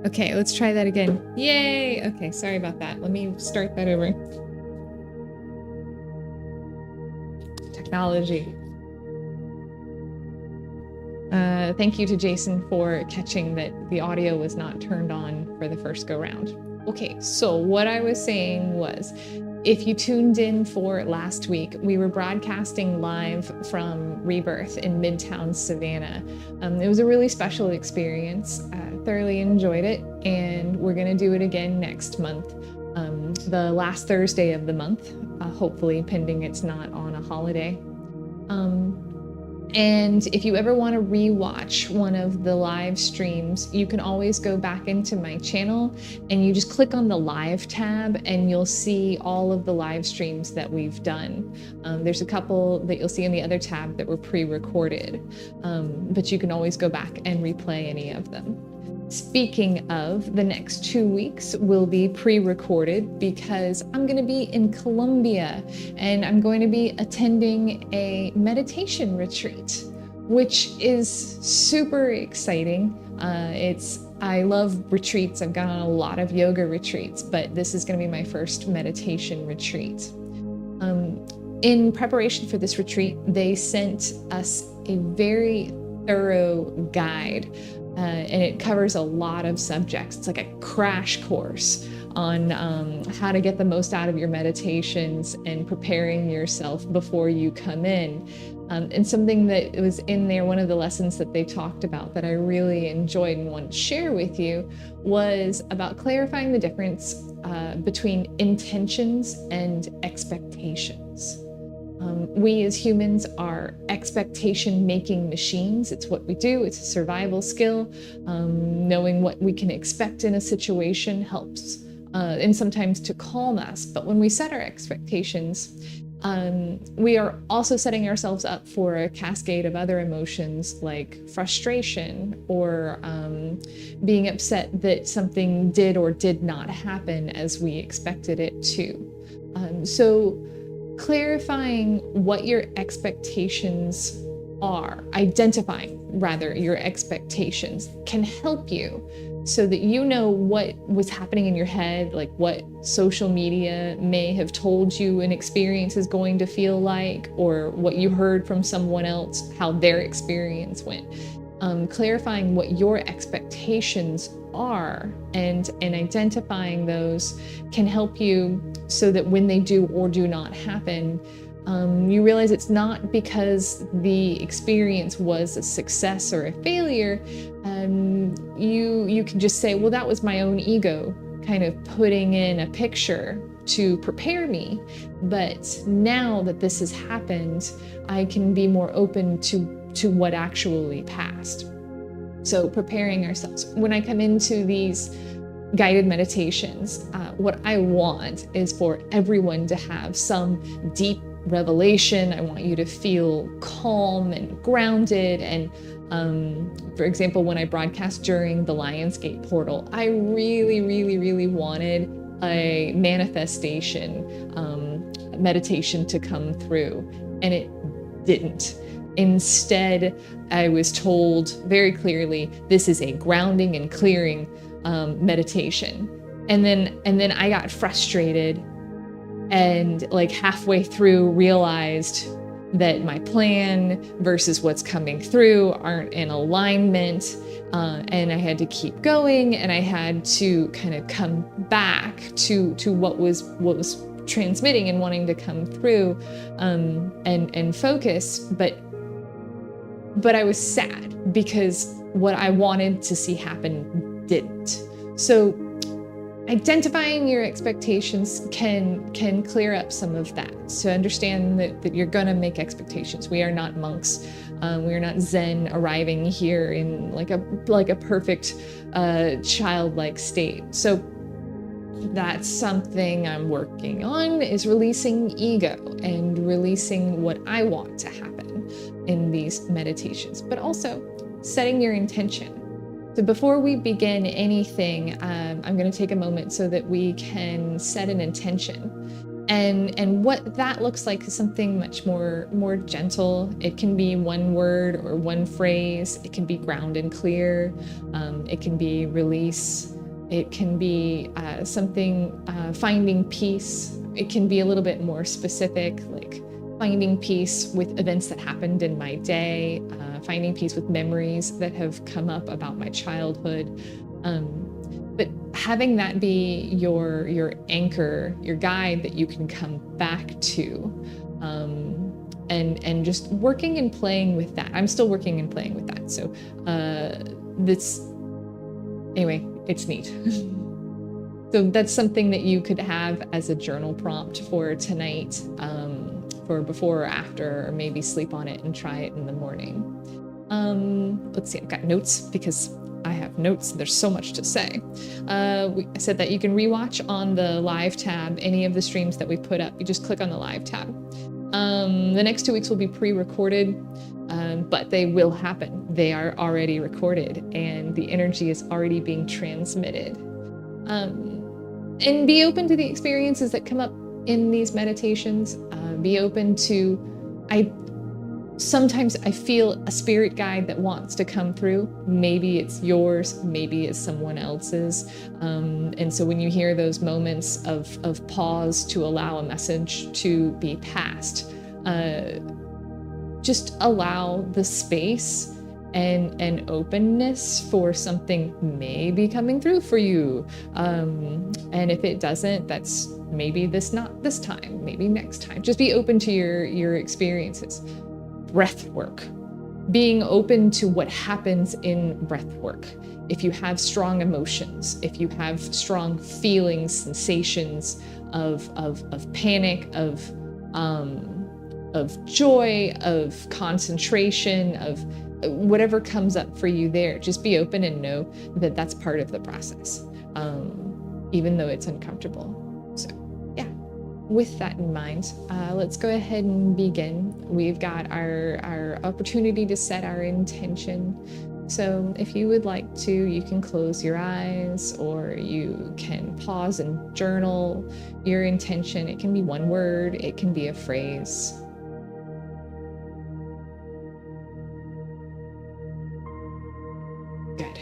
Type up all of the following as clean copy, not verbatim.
Okay, let's try that again. Yay! Okay, sorry about that. Let me start that over. Technology. Thank you to Jason for catching that the audio was not turned on for the first go round. Okay, so what I was saying was, if you tuned in for last week, we were broadcasting live from Rebirth in Midtown Savannah. It was a really special experience. Thoroughly enjoyed it, and we're going to do it again next month, the last Thursday of the month, hopefully, pending it's not on a holiday. And if you ever want to rewatch one of the live streams, you can always go back into my channel and you just click on the live tab and you'll see all of the live streams that we've done. There's a couple that you'll see in the other tab that were pre-recorded, but you can always go back and replay any of them. Speaking of, the next 2 weeks will be pre-recorded because I'm going to be in Colombia and I'm going to be attending a meditation retreat, which is super exciting. I love retreats. I've gone on a lot of yoga retreats, but this is going to be my first meditation retreat. In preparation for this retreat, they sent us a very thorough guide. And it covers a lot of subjects. It's like a crash course on how to get the most out of your meditations and preparing yourself before you come in. And something that was in there, one of the lessons that they talked about that I really enjoyed and want to share with you was about clarifying the difference between intentions and expectations. We as humans are expectation-making machines. It's what we do. It's a survival skill. Knowing what we can expect in a situation helps, and sometimes to calm us. But when we set our expectations, we are also setting ourselves up for a cascade of other emotions like frustration or being upset that something did or did not happen as we expected it to. So clarifying what your expectations are, identifying rather your expectations, can help you so that you know what was happening in your head, like what social media may have told you an experience is going to feel like, or what you heard from someone else, how their experience went. Clarifying what your expectations are and identifying those can help you so that when they do or do not happen, you realize it's not because the experience was a success or a failure. You can just say, well, that was my own ego kind of putting in a picture to prepare me. But now that this has happened, I can be more open to what actually passed. So preparing ourselves. When I come into these guided meditations, what I want is for everyone to have some deep revelation. I want you to feel calm and grounded. And for example, when I broadcast during the Lionsgate portal, I really wanted a manifestation meditation to come through, and it didn't. Instead, I was told very clearly, this is a grounding and clearing meditation. And then I got frustrated and like halfway through realized that my plan versus what's coming through aren't in alignment. And I had to keep going, and I had to kind of come back to what was transmitting and wanting to come through and focus. But I was sad because what I wanted to see happen didn't. So identifying your expectations can clear up some of that. So understand that you're gonna make expectations. We are not monks. We are not Zen arriving here in like a perfect childlike state. So that's something I'm working on, is releasing ego and releasing what I want to happen in these meditations, but also setting your intention. So before we begin anything, I'm going to take a moment so that we can set an intention. And what that looks like is something much more gentle. It can be one word or one phrase. It can be ground and clear. It can be release. It can be something finding peace. It can be a little bit more specific, like finding peace with events that happened in my day, finding peace with memories that have come up about my childhood. But having that be your anchor, your guide that you can come back to, and just working and playing with that. I'm still working and playing with that. So anyway, it's neat. So that's something that you could have as a journal prompt for tonight, for before or after, or maybe sleep on it and try it in the morning. Let's see, I've got notes because I have notes. There's so much to say. I said that you can rewatch on the live tab any of the streams that we put up. You just click on the live tab. The next 2 weeks will be pre-recorded, but they will happen. They are already recorded and the energy is already being transmitted. And be open to the experiences that come up in these meditations. Be open to, sometimes I feel a spirit guide that wants to come through. Maybe it's yours, maybe it's someone else's. And so when you hear those moments of pause to allow a message to be passed, just allow the space and openness for something maybe coming through for you. And if it doesn't, that's maybe not this time, maybe next time. Just be open to your experiences. Breath work, being open to what happens in breath work. If you have strong emotions, if you have strong feelings, sensations of panic, of joy, of concentration, of whatever comes up for you there, just be open and know that that's part of the process, even though it's uncomfortable. So yeah, with that in mind, let's go ahead and begin. We've got our opportunity to set our intention. So if you would like to, you can close your eyes or you can pause and journal your intention. It can be one word, it can be a phrase. Good.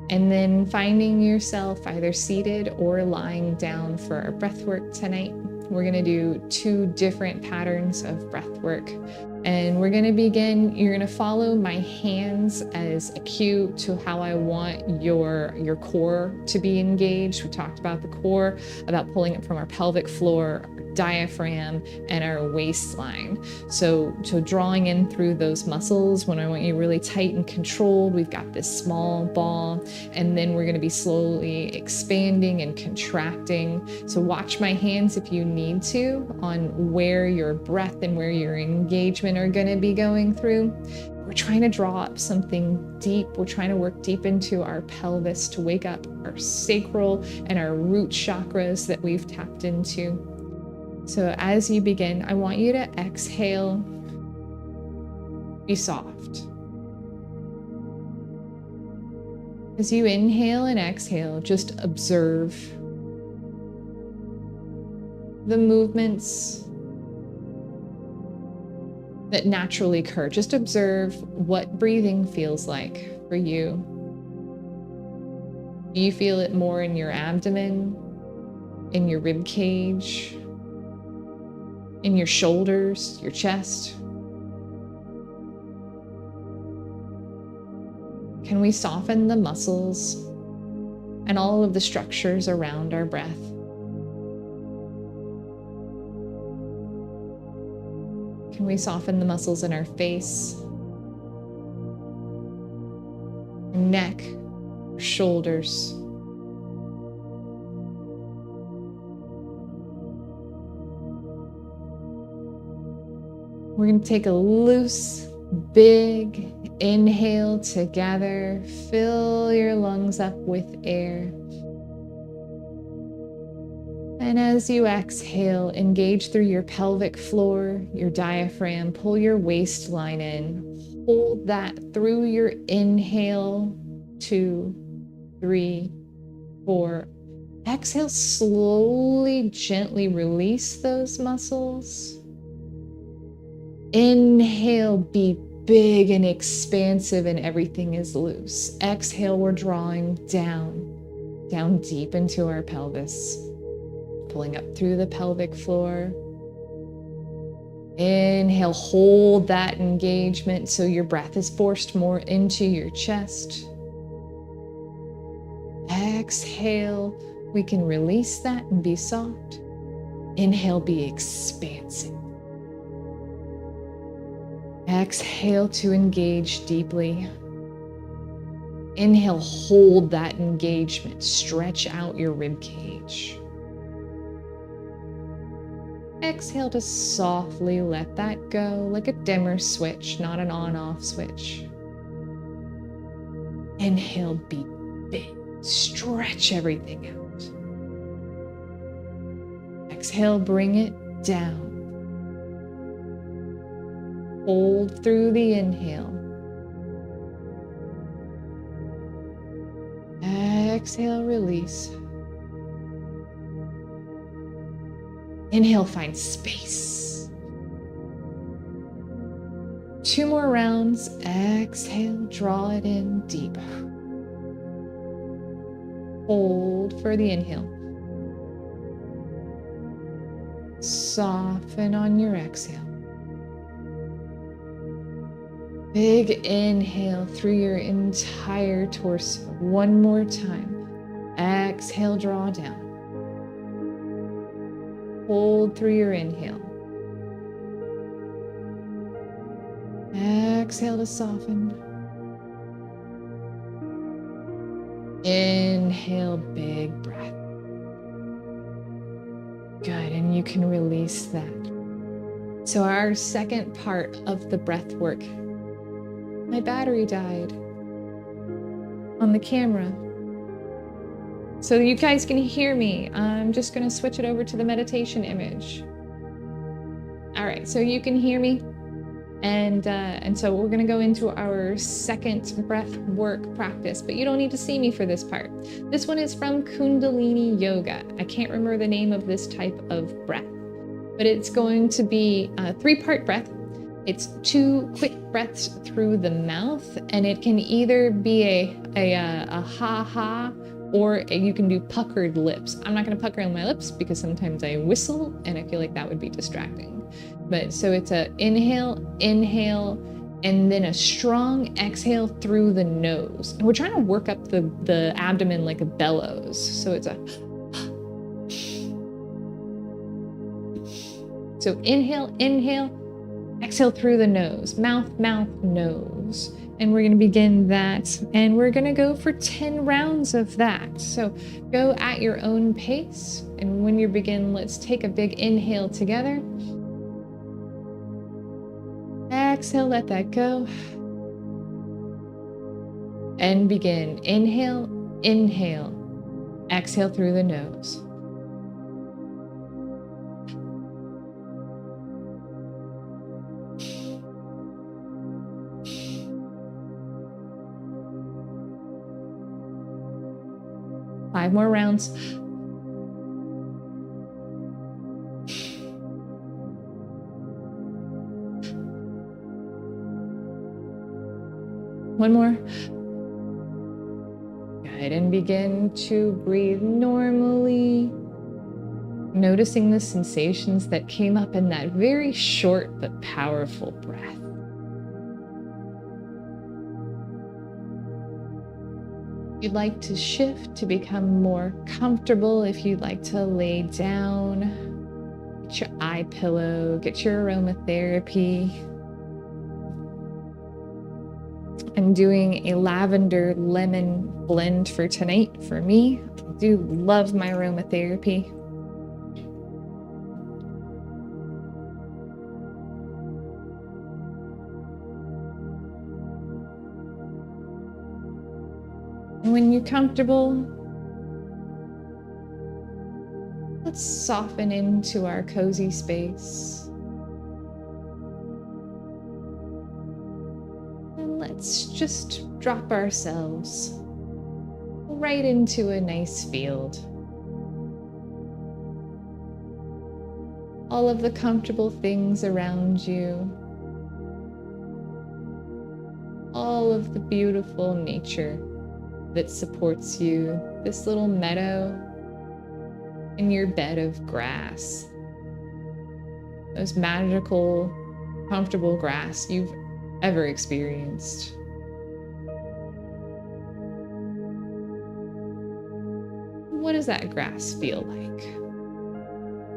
And then finding yourself either seated or lying down for our breath work tonight. We're going to do 2 different patterns of breath work. And we're going to begin, you're going to follow my hands as a cue to how I want your core to be engaged. We talked about the core, about pulling it from our pelvic floor, our diaphragm, and our waistline. So drawing in through those muscles when I want you really tight and controlled. We've got this small ball, and then we're going to be slowly expanding and contracting. So watch my hands if you need to on where your breath and where your engagement are going to be going through. We're trying to draw up something deep. We're trying to work deep into our pelvis to wake up our sacral and our root chakras that we've tapped into. So as you begin, I want you to exhale, be soft. As you inhale and exhale, just observe the movements that naturally occur. Just observe what breathing feels like for you. Do you feel it more in your abdomen, in your rib cage, in your shoulders, your chest? Can we soften the muscles and all of the structures around our breath? Can we soften the muscles in our face, our neck, our shoulders? We're going to take a loose, big inhale together. Fill your lungs up with air. And as you exhale, engage through your pelvic floor, your diaphragm, pull your waistline in. Hold that through your inhale, 2, 3, 4, Exhale, slowly, gently release those muscles. Inhale, be big and expansive, and everything is loose. Exhale, we're drawing down deep into our pelvis, pulling up through the pelvic floor. Inhale, hold that engagement so your breath is forced more into your chest. Exhale, we can release that and be soft. Inhale, be expansive. Exhale to engage deeply. Inhale, hold that engagement. Stretch out your rib cage. Exhale to softly let that go, like a dimmer switch, not an on-off switch. Inhale, be big. Stretch everything out. Exhale, bring it down. Hold through the inhale. Exhale, release. Inhale, find space. 2 more rounds. Exhale, draw it in deep. Hold for the inhale. Soften on your exhale. Big inhale through your entire torso. 1 more time. Exhale, draw down. Hold through your inhale. Exhale to soften. Inhale, big breath. Good, and you can release that. So our second part of the breath work. My battery died on the camera. So you guys can hear me. I'm just gonna switch it over to the meditation image. All right, so you can hear me. And so we're gonna go into our second breath work practice, but you don't need to see me for this part. This one is from Kundalini Yoga. I can't remember the name of this type of breath, but it's going to be a 3-part breath. It's 2 quick breaths through the mouth, and it can either be a ha-ha, or you can do puckered lips. I'm not gonna pucker on my lips because sometimes I whistle and I feel like that would be distracting. But so it's a inhale, inhale, and then a strong exhale through the nose. And we're trying to work up the abdomen like a bellows. So it's a, so inhale, inhale, exhale through the nose, mouth, mouth, nose. And we're gonna begin that, and we're gonna go for 10 rounds of that. So go at your own pace, and when you begin, let's take a big inhale together. Exhale, let that go. And begin. Inhale, inhale, exhale through the nose. Five more rounds. One more. Good, and begin to breathe normally, noticing the sensations that came up in that very short but powerful breath. If you'd like to shift to become more comfortable, if you'd like to lay down, get your eye pillow, get your aromatherapy. I'm doing a lavender lemon blend for tonight for me. I do love my aromatherapy. And when you're comfortable, let's soften into our cozy space. Let's just drop ourselves right into a nice field. all of the comfortable things around you, all of the beautiful nature that supports you, this little meadow and your bed of grass, those magical, comfortable grass you've ever experienced. What does that grass feel like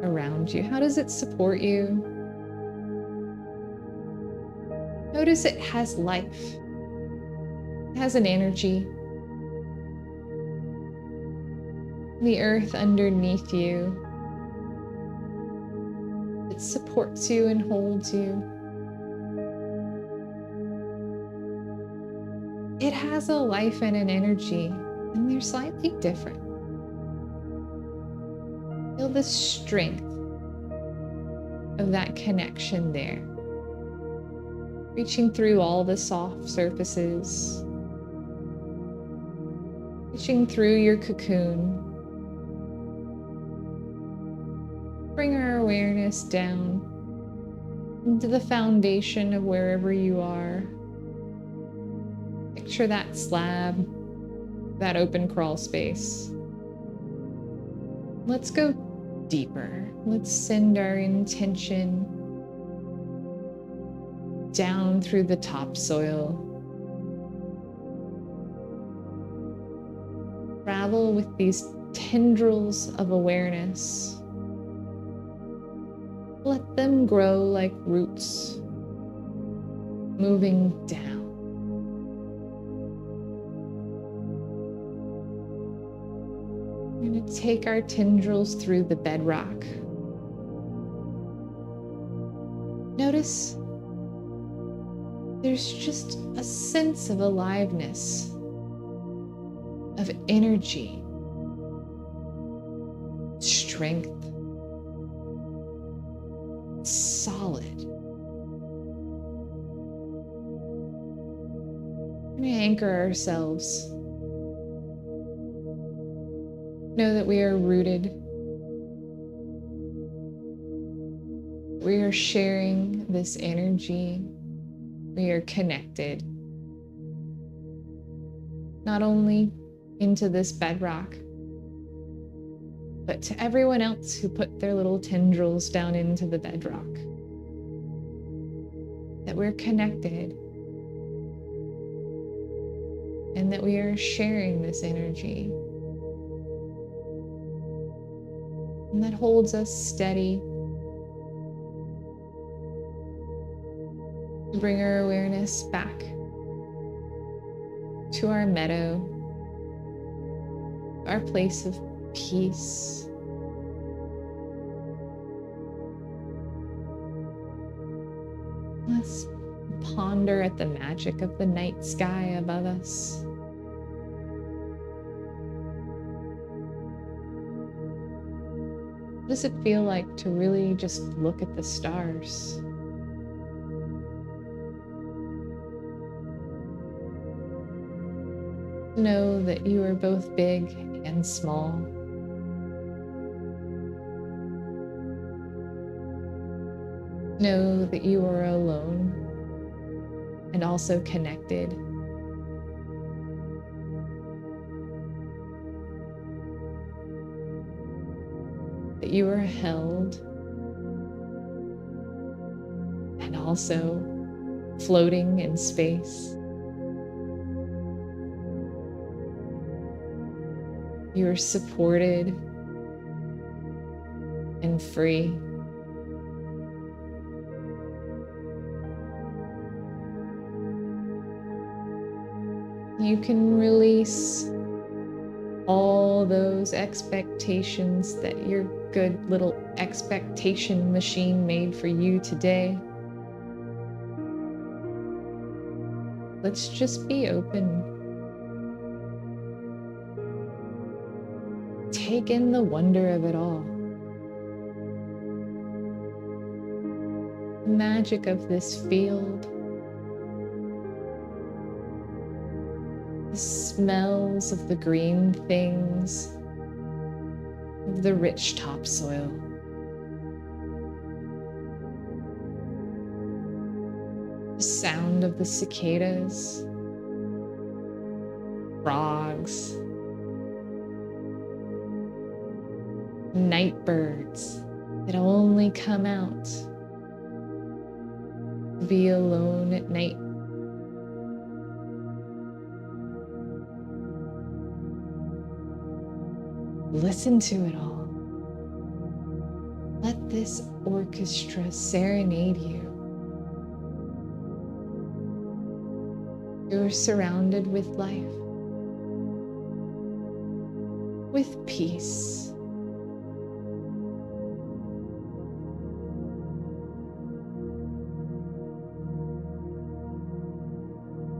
around you? How does it support you? Notice it has life. It has an energy. The earth underneath you, it supports you and holds you. It has a life and an energy, and they're slightly different. Feel the strength of that connection there, reaching through all the soft surfaces, reaching through your cocoon. Bring our awareness down into the foundation of wherever you are. Picture that slab, that open crawl space. Let's go deeper. Let's send our intention down through the topsoil. Travel with these tendrils of awareness. Let them grow like roots, moving down. We're going to take our tendrils through the bedrock. Notice there's just a sense of aliveness, of energy, strength. Solid. We're going to anchor ourselves. Know that we are rooted. We are sharing this energy. We are connected. Not only into this bedrock, but to everyone else who put their little tendrils down into the bedrock. That we're connected. And that we are sharing this energy. And that holds us steady. Bring our awareness back to our meadow, our place of peace. Let's ponder at the magic of the night sky above us. What does it feel like to really just look at the stars? Know that you are both big and small. Know that you are alone and also connected. That you are held and also floating in space. You are supported and free. You can release all those expectations that your good little expectation machine made for you today. Let's just be open. Take in the wonder of it all. The magic of this field. The smells of the green things, of the rich topsoil. The sound of the cicadas, frogs, night birds that only come out to be alone at night. Listen to it all. Let this orchestra serenade you. You're surrounded with life, with peace.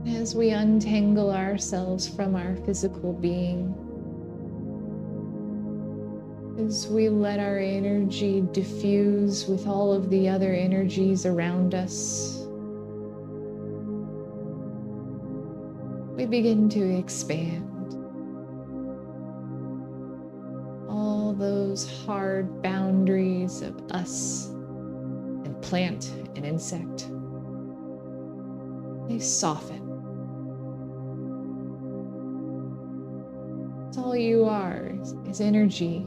As we untangle ourselves from our physical being, as we let our energy diffuse with all of the other energies around us, we begin to expand. All those hard boundaries of us and plant and insect, they soften. It's all you are is energy,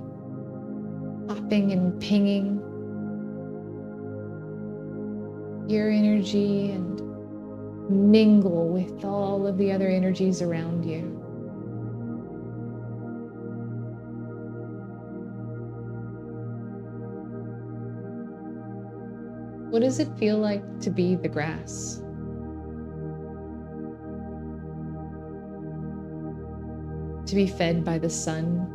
popping and pinging. Your energy and mingle with all of the other energies around you. What does it feel like to be the grass? To be fed by the sun?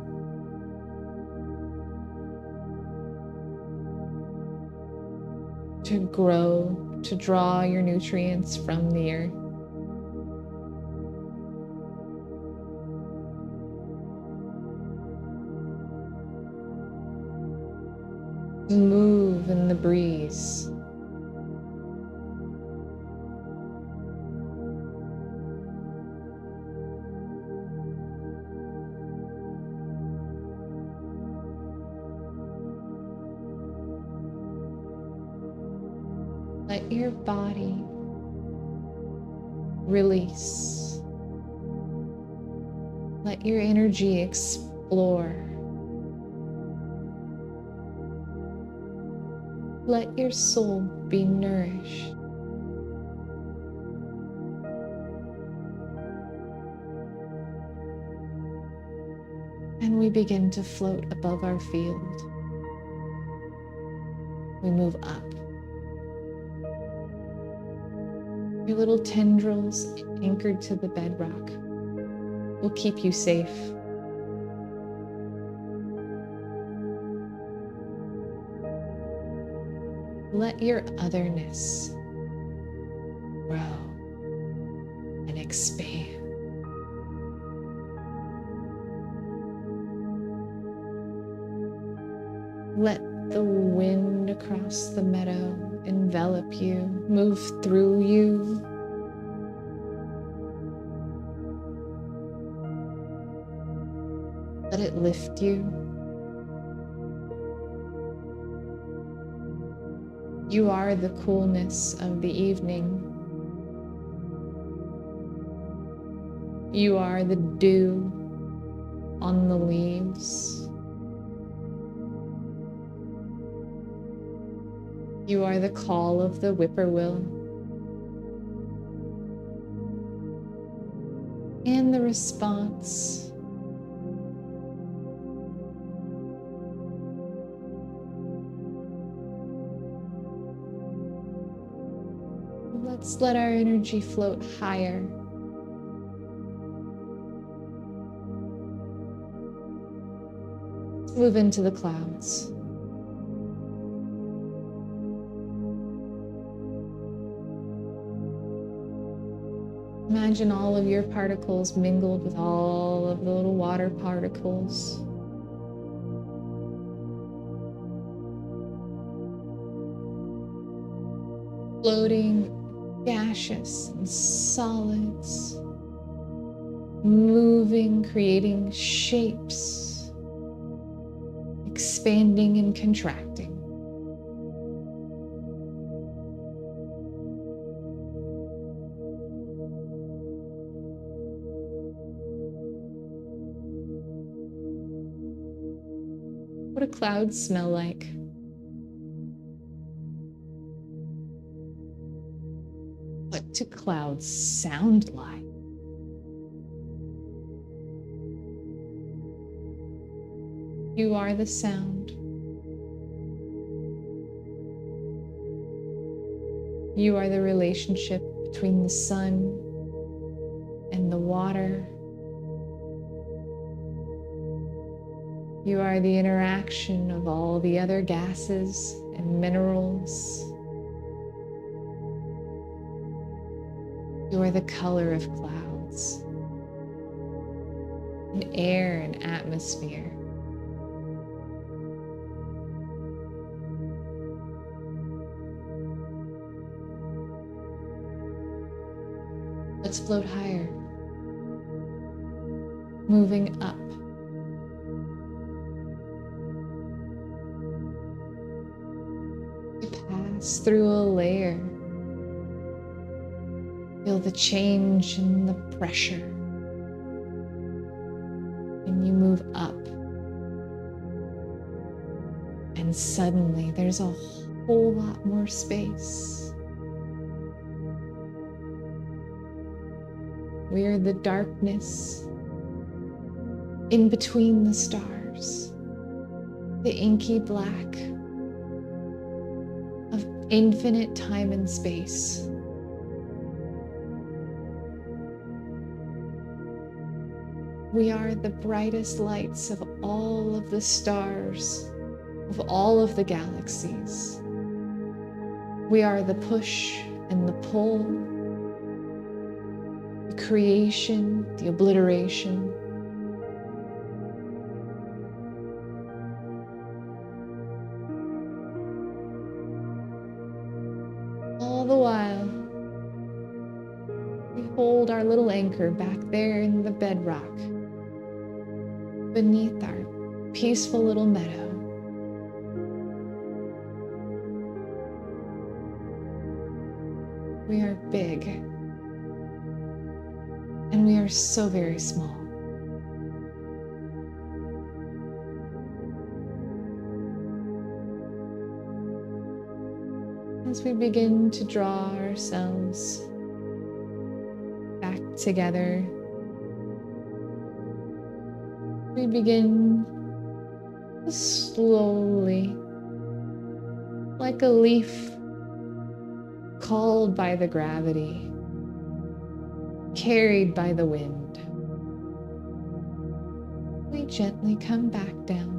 To grow, to draw your nutrients from the earth? Move in the breeze. Let your body release. Let your energy explore. Let your soul be nourished. And we begin to float above our field. We move up. Your little tendrils anchored to the bedrock will keep you safe. Let your otherness grow and expand. Let the wind across the meadow envelop you, move through you. Let it lift you. You are the coolness of the evening. You are the dew on the leaves. You are the call of the whippoorwill and the response. Let's let our energy float higher. Let's move into the clouds. Imagine all of your particles mingled with all of the little water particles. Floating gaseous and solids, moving, creating shapes, expanding and contracting. clouds smell like? What do clouds sound like? You are the sound. You are the relationship between the sun and the water. You are the interaction of all the other gases and minerals. You are the color of clouds, and air and atmosphere. Let's float higher, moving up. We pass through a layer. Feel the change in the pressure. And you move up. And suddenly there's a whole lot more space. We are the darkness in between the stars, the inky black of infinite time and space. We are the brightest lights of all of the stars, of all of the galaxies. We are the push and the pull, the creation, the obliteration. All the while, we hold our little anchor back there in the bedrock, beneath our peaceful little meadow. We are big, and we are so very small. As we begin to draw ourselves back together, we begin to slowly, like a leaf called by the gravity, carried by the wind, we gently come back down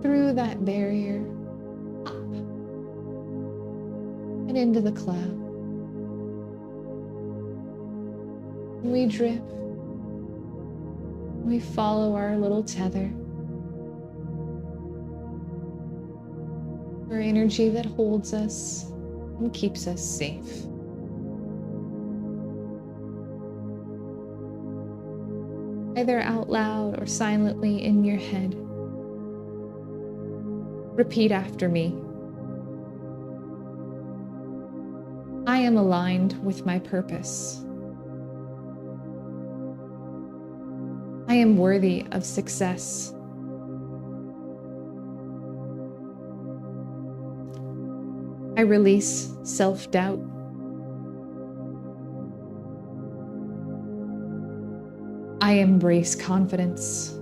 through that barrier, up and into the cloud. We drift. We follow our little tether, our energy that holds us and keeps us safe. Either out loud or silently in your head, repeat after me. I am aligned with my purpose. I am worthy of success. I release self-doubt. I embrace confidence.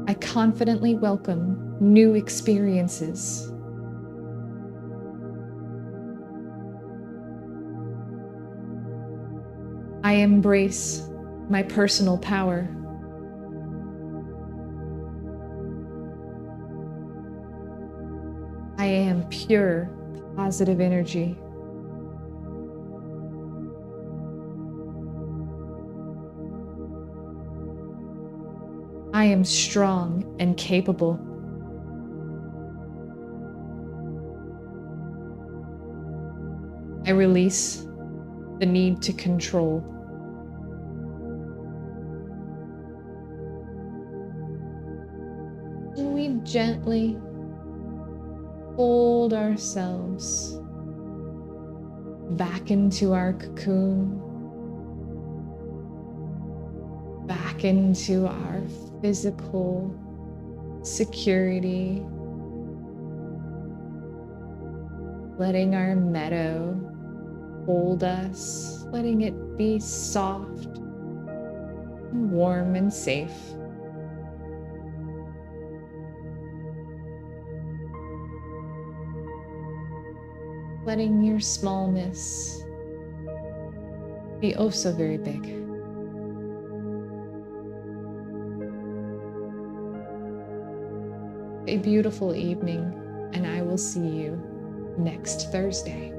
I confidently welcome new experiences. I embrace my personal power. I am pure, positive energy. I am strong and capable. I release the need to control. And we gently hold ourselves back into our cocoon, back into our physical security, letting our meadow hold us, letting it be soft and warm and safe. Letting your smallness be oh so very big. A beautiful evening, and I will see you next Thursday.